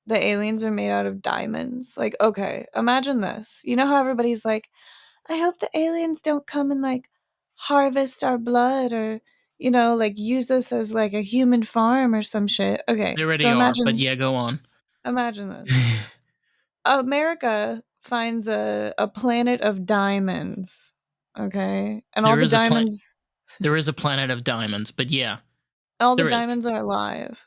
the aliens are made out of diamonds? Like, okay, imagine this. You know how everybody's like, I hope the aliens don't come and, like, harvest our blood or, like, use us as, like, a human farm or some shit. Okay, They so already are, but imagine yeah, go on. imagine this. America finds a planet of diamonds, okay? And there is a planet. There is a planet of diamonds, but yeah, all the there is. diamonds are alive.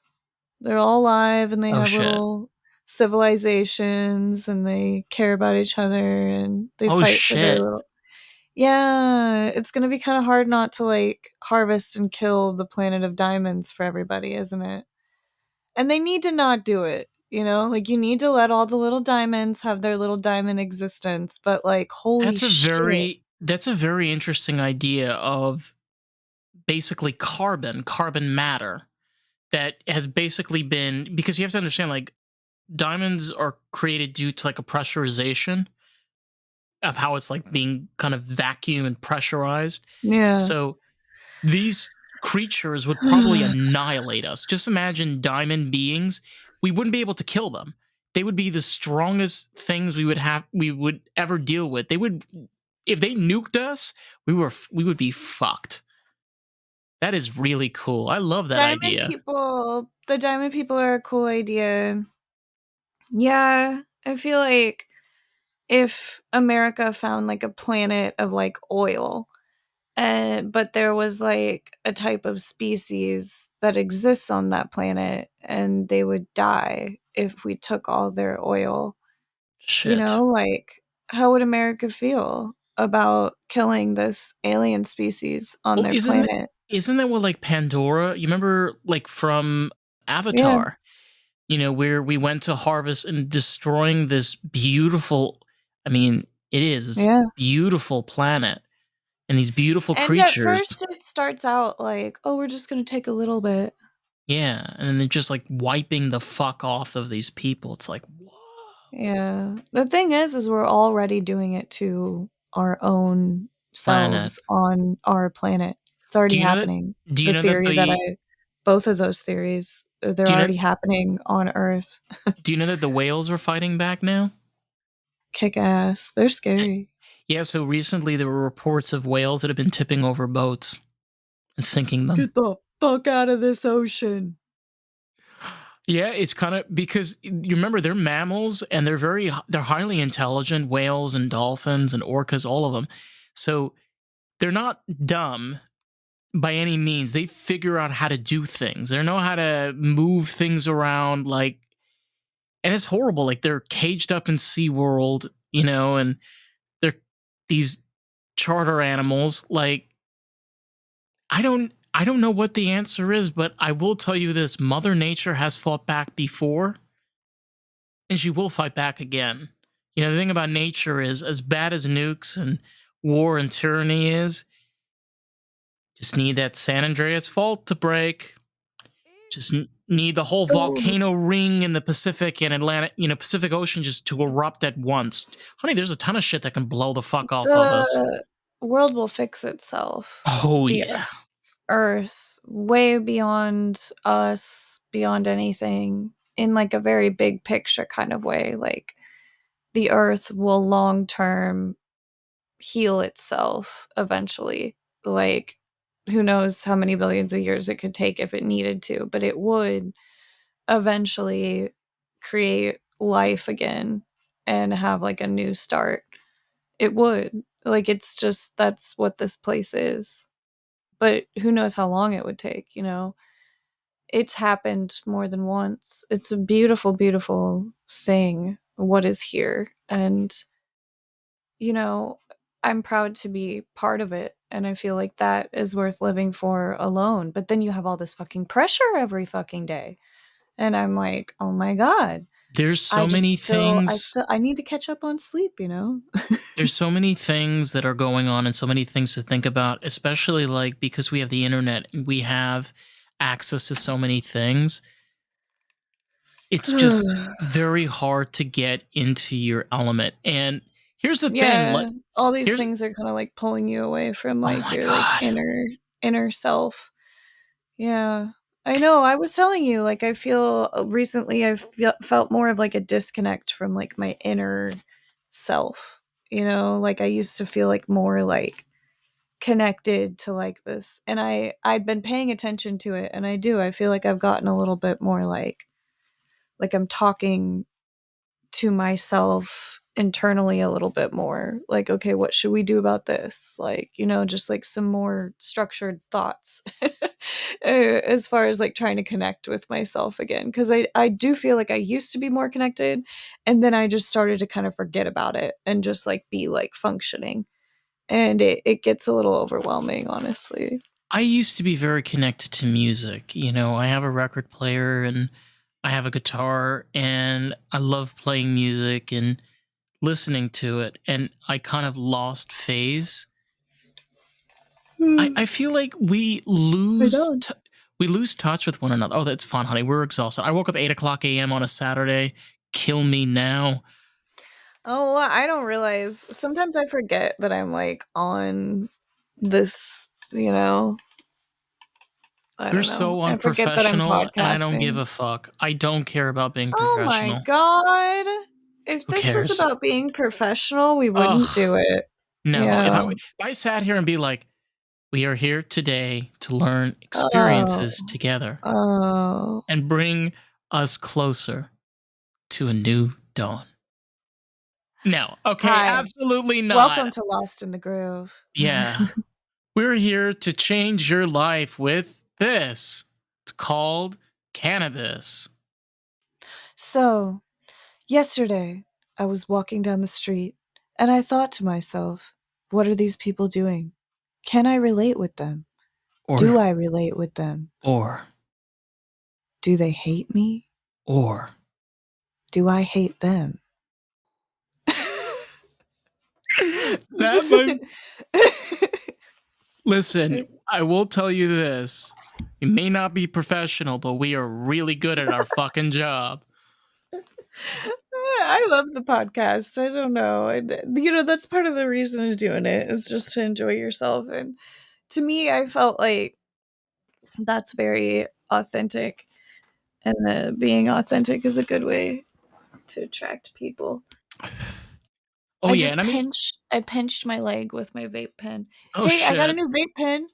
They're all alive and they Oh have shit. little civilizations and they care about each other and they Oh fight for their shit. little. Yeah, it's gonna be kinda hard not to, like, harvest and kill the planet of diamonds for everybody, isn't it? And they need to not do it, you know? Like, you need to let all the little diamonds have their little diamond existence, but, like, holy shit. That's a very interesting idea of basically carbon matter that has basically been, because you have to understand, like, diamonds are created due to like a pressurization of how it's like being kind of vacuum and pressurized. Yeah. So these creatures would probably annihilate us. Just imagine diamond beings. We wouldn't be able to kill them. They would be the strongest things we would ever deal with. They would, if they nuked us, we would be fucked. That is really cool. I love that idea. The diamond people are a cool idea. Yeah, I feel like if America found, like, a planet of, like, oil, but there was, like, a type of species that exists on that planet, and they would die if we took all their oil, Shit. like, how would America feel about killing this alien species on Well, their planet? isn't that what, like, Pandora? You remember, like, from Yeah, Avatar? Where we went to harvest and destroying this beautiful. I mean, it is this yeah. beautiful planet and these beautiful And at creatures. first, it starts out like, "Oh, we're just gonna take a little bit." Yeah, and then they're just like wiping the fuck off of these people. It's like, whoa, Yeah. The thing is we're already doing it to our own planet. selves on our planet. It's Do already you know that? happening. Do you The know that theory that the? I both of those theories, they're Do you know? already happening on Earth. Do you know that the whales are fighting back now? Kick ass. They're scary. Yeah. So recently there were reports of whales that have been tipping over boats and sinking them. Get the fuck out of this ocean. Yeah, it's kind of because you remember they're mammals and they're highly intelligent, whales and dolphins and orcas, all of them. So they're not dumb by any means. They figure out how to do things. They know how to move things around, like, and it's horrible. Like, they're caged up in SeaWorld, and they're these charter animals. Like, I don't know what the answer is, but I will tell you this: Mother Nature has fought back before, and she will fight back again. The thing about nature is, as bad as nukes and war and tyranny is, just need that San Andreas fault to break. Just need the whole Oh, volcano ring in the Pacific and Atlantic, Pacific Ocean just to erupt at once. Honey, there's a ton of shit that can blow the fuck off of us. the world will fix itself. Oh The yeah, Earth, way beyond us, beyond anything, in, like, a very big picture kind of way, like, the Earth will long term heal itself eventually. Like, who knows how many billions of years it could take if it needed to, but it would eventually create life again and have, like, a new start. It would. Like, it's just that's what this place is. But who knows how long it would take, you know? It's happened more than once. It's a beautiful, beautiful thing, what is here, and, you know, I'm proud to be part of it, and I feel like that is worth living for but then you have all this fucking pressure every fucking day, and I'm like, "Oh my god." There's I so just many still things. I need to catch up on sleep, you know? There's so many things that are going on and so many things to think about, especially like because we have the internet and we have access to so many things. It's just very hard to get into your element. And here's the thing, like Yeah, all these here's things are kinda, like, pulling you away from, oh like, my your, like, god. inner self. Yeah. I know, I was telling you, like, I feel recently felt more of, like, a disconnect from, like, my inner self, you know? Like, I used to feel, like, more, like, connected to, like, this and I'd been paying attention to it, and I do, I feel like I've gotten a little bit more, like I'm talking to myself internally a little bit more. Like, okay, what should we do about this? Like, you know, just like some more structured thoughts as far as like trying to connect with myself again. Cause I do feel like I used to be more connected and then I just started to kind of forget about it and just like be like functioning. And it gets a little overwhelming, honestly. I used to be very connected to music. You know, I have a record player and I have a guitar and I love playing music and listening to it. And I kind of lost phase. I feel like Right on. we lose touch with one another. Oh, that's fun, honey. We're exhausted. I woke up 8 o'clock a.m. on a Saturday. Kill me now. Oh, well, I don't realize sometimes I forget that I'm, like, on this, you know? I We're don't know. so I forget that I'm unprofessional and I don't give podcasting. a fuck. I don't care about being Oh my professional. god. If Who this was cares? about being professional, we wouldn't Ugh. do it. No. Yeah. If I sat here and be like, we are here today to learn Oh. experiences together Oh. and bring us closer to a new dawn. No. Okay, Hi. absolutely Welcome not. to Lost in the Groove. Yeah. We're here to change your life with this. It's called cannabis. So, yesterday, I was walking down the street and I thought to myself, what are these people doing? Can I relate with them? Do Or, I relate with them? or, Do they hate me? or. Do I hate them? That might listen, I will tell you this. We may not be professional, but we are really good at our fucking job. I love the podcast. I don't know. And, you know, that's part of the reason of doing it is just to enjoy yourself. And to me, I felt like that's very authentic. And being authentic is a good way to attract people. Oh yeah, and I mean, I pinched my leg with my vape pen. oh Hey, I got a shit. new vape pen.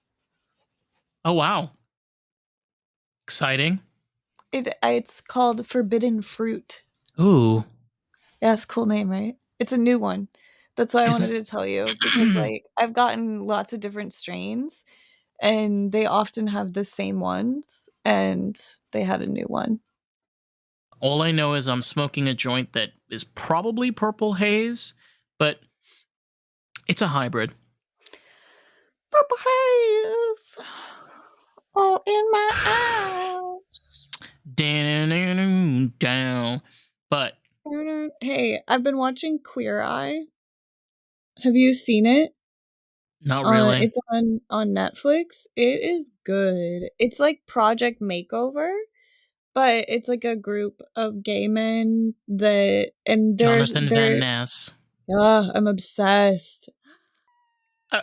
Oh wow. Exciting. It's called Forbidden Fruit. Ooh. Yeah, it's a cool name, right? It's a new one. That's why I Is wanted it to tell you because, like, I've gotten lots of different strains, and they often have the same ones, and they had a new one. all I know is I'm smoking a joint that is probably purple haze, but it's a hybrid. Purple haze all in my eyes. Down. But Hey, I've been watching Queer Eye. Have you seen it? not really. It's on Netflix. It is good. It's like Project Makeover, but it's like a group of gay men that and Jonathan Van they're Ness. I'm obsessed. Uh,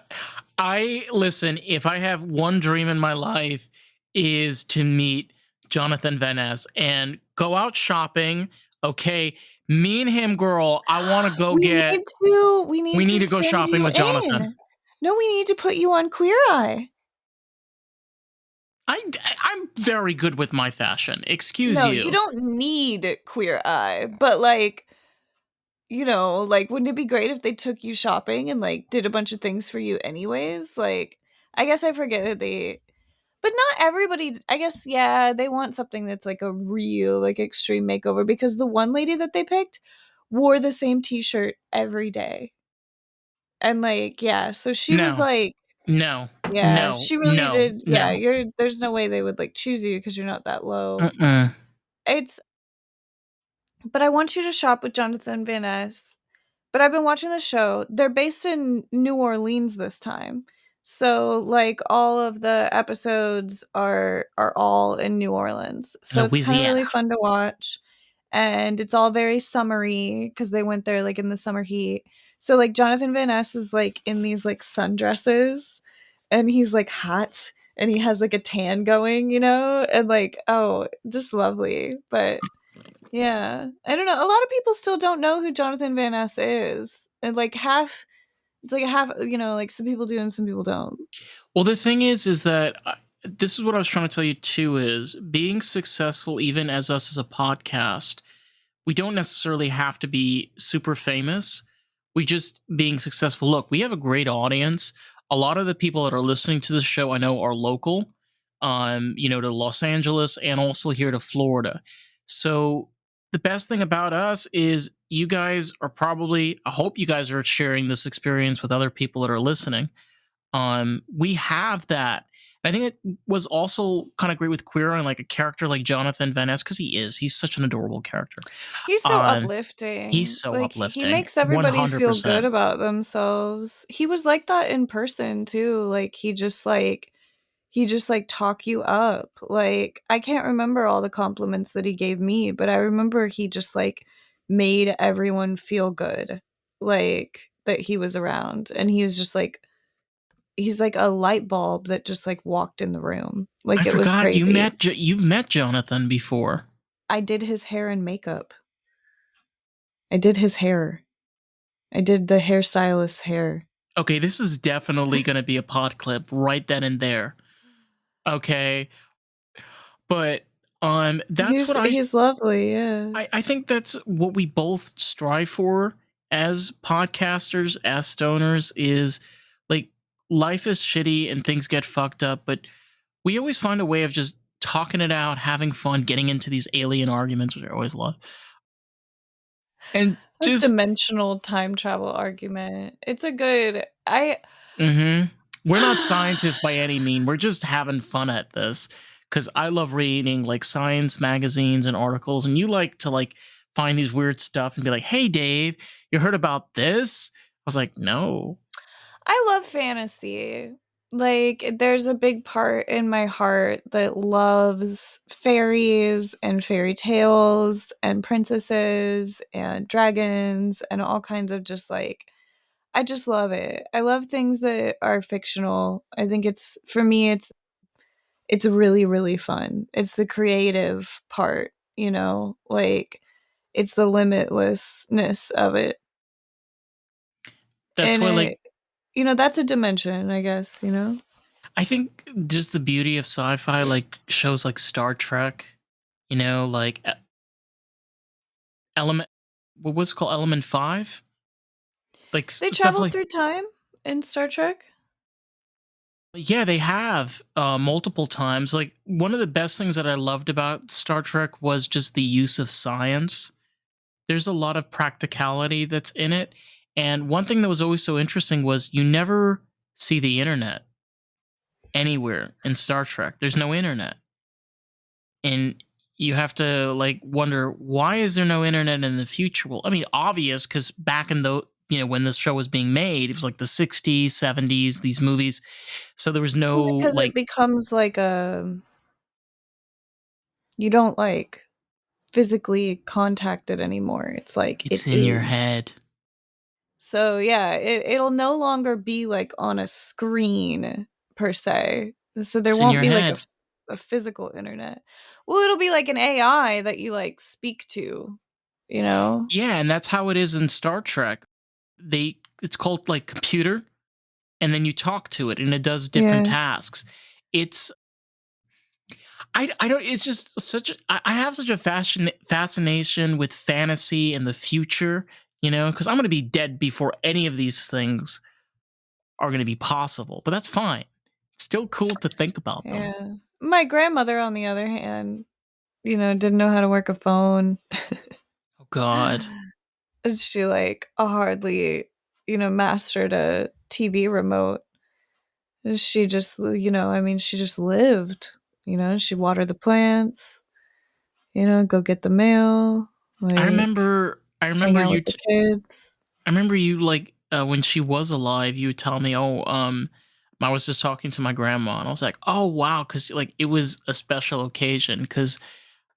I listen. If I have one dream in my life, is to meet Jonathan Van Ness and go out shopping. Okay, me and him, girl. I want to go get. We We need need to to go send shopping you with Jonathan. in. No, we need to put you on Queer Eye. I I'm very good with my fashion. Excuse No, you you. don't need Queer Eye, but like, you know, like wouldn't it be great if they took you shopping and like did a bunch of things for you anyways? Like, I guess I forget that they but not everybody I guess yeah, they want something that's like a real like extreme makeover because the one lady that they picked wore the same t-shirt every day. And like, yeah, so she was No, like no, yeah, no, she really no, did yeah, no. you're there's no way they would like choose you because you're not that low. Mm-mm. It's But I want you to shop with Jonathan Van Ness. But I've been watching the show. They're based in New Orleans this time. So like all of the episodes are all in New Orleans. So it's kind of really Louisiana. fun to watch. And it's all very summery because they went there like in the summer heat. So like Jonathan Van Ness is like in these like sundresses and he's like hot and he has like a tan going, and like, oh, just lovely. But yeah. I don't know. A lot of people still don't know who Jonathan Van Ness is. And like half it's like half, like some people do and some people don't. Well, the thing is that this is what I was trying to tell you too, is being successful, even as us as a podcast, we don't necessarily have to be super famous. We just being successful. Look, we have a great audience. A lot of the people that are listening to this show I know are local, to Los Angeles and also here to Florida. So the best thing about us is you guys are probably, I hope you guys are sharing this experience with other people that are listening. We have that. I think it was also kind of great with Queer and like a character like Jonathan Van Ness, because he's such an adorable character. He's so Um, he's uplifting. so Like he uplifting, makes everybody feel good 100%. about themselves. He was like that in person too. Like he just like talk you up. Like I can't remember all the compliments that he gave me, but I remember he just like made everyone feel good. Like that he was around and he was just like he's like a light bulb that just like walked in the room. I Like it was forgot crazy. you've met Jonathan before. I did his hair and makeup. I did his hair. I did the hairstylist's hair. Okay, this is definitely going to be a pod clip right then and there. Okay, but that's He's what he's lovely, yeah. I think that's what we both strive for as podcasters, as stoners, is like life is shitty and things get fucked up, but we always find a way of just talking it out, having fun, getting into these alien arguments, which I always love. And A just dimensional time travel argument. It's a good I we're not scientists by any mean. We're just having fun at this because I love reading like science magazines and articles, and you like to like find these weird stuff and be like, "Hey, Dave, you heard about this?" I was like, "No." I love fantasy. Like, there's a big part in my heart that loves fairies and fairy tales and princesses and dragons and all kinds of just like I just love it. I love things that are fictional. I think it's for me it's really really fun. It's the creative part. Like it's the limitlessness of it. That's And why, like, that's a dimension, I guess. I think just the beauty of sci-fi, like shows like Star Trek, like Element, what was it called, Element 5, like They stuff traveled like. through time in Star Trek? Yeah, they have multiple times. Like one of the best things that I loved about Star Trek was just the use of science. There's a lot of practicality that's in it. And one thing that was always so interesting was you never see the internet anywhere in Star Trek. There's no internet. And you have to like wonder, why is there no internet in the future? Well, I mean, obvious, because back in the when this show was being made, it was like the 60s, 70s, these movies. So there was no Well, because it like, becomes like a you don't, like, physically contact it anymore. It's like it it's in your is. head. So, yeah, it'll no longer be, like, on a screen per se. So there It's in won't your be, like, head. a physical internet. Well, it'll be like an AI that you, like, speak to, you know? Yeah, and that's how it is in Star Trek. It's called like computer, and then you talk to it and it does different Yeah. tasks. It's I don't it's just such I have such a fascination with fantasy and the future, because I'm going to be dead before any of these things are going to be possible. But that's fine. It's still cool to think about them. Yeah. My grandmother, on the other hand, didn't know how to work a phone. Oh god. She, like, hardly, mastered a TV remote. She just, I mean, she just lived, she watered the plants, go get the mail. like I hang remember out you with the kids. I remember you like when she was alive, you would tell me, "Oh, I was just talking to my grandma," and I was like, "Oh, wow," because like it was a special occasion. Because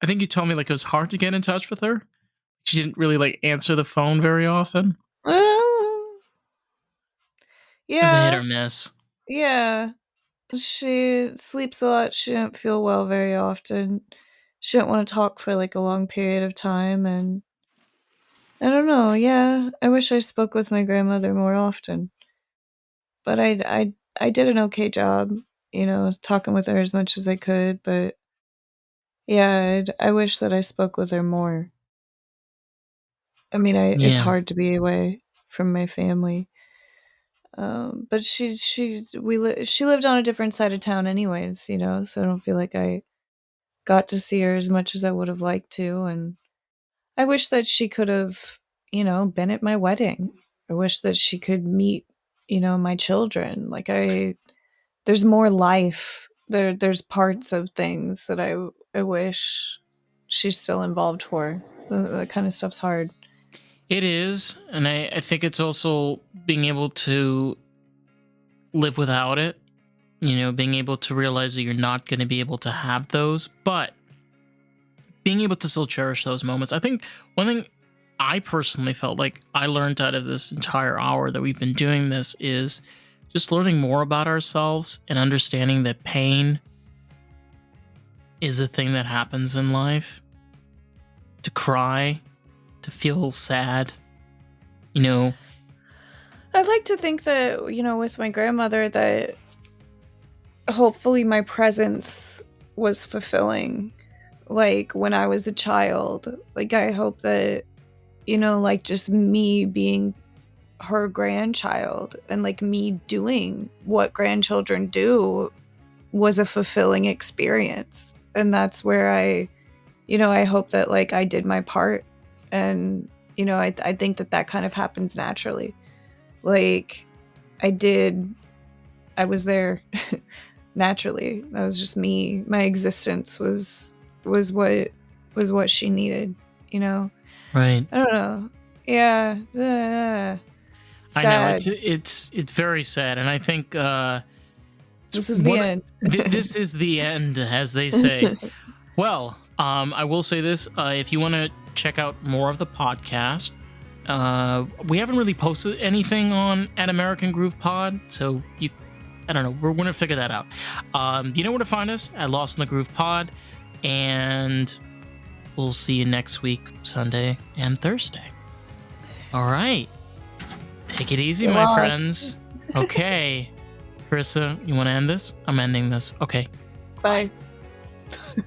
I think you told me like it was hard to get in touch with her. She didn't really like answer the phone very often. Uh, It was a hit yeah, or miss. yeah. She sleeps a lot. She didn't feel well very often. She didn't want to talk for like a long period of time, and I don't know. Yeah, I wish I spoke with my grandmother more often, but I did an okay job, talking with her as much as I could. But yeah, I wish that I spoke with her more. I mean, it's Yeah, hard to be away from my family. But she lived on a different side of town anyways, so I don't feel like I got to see her as much as I would have liked to. And I wish that she could have, been at my wedding. I wish that she could meet, my children. There's more life. There's parts of things that I wish she's still involved for. That kind of stuff's hard. it is, and I think it's also being able to live without it. You know, being able to realize that you're not going to be able to have those, but being able to still cherish those moments. I think one thing I personally felt like I learned out of this entire hour that we've been doing this is just learning more about ourselves and understanding that pain is a thing that happens in life. To cry, to feel sad, you know. I'd like to think that, with my grandmother, that hopefully my presence was fulfilling. Like when I was a child, like I hope that, like just me being her grandchild and like me doing what grandchildren do was a fulfilling experience. And that's where I hope that like I did my part. And, I think that that kind of happens naturally. Like I was there naturally. That was just me. My existence was what she needed, you know. Right. I don't know. Yeah. I know Sad. it's very sad, and I think This it's is the one. end. This is the end, as they say. Well, I will say this: if you want to check out more of the podcast, we haven't really posted anything on at American Groove Pod, so I don't know, we're gonna figure that out. You know where to find us at Lost in the Groove Pod, and we'll see you next week, Sunday and Thursday. All right, take it easy, Get my lost. friends. Okay, Carissa, you want to end this? I'm ending this. Okay, Bye. bye.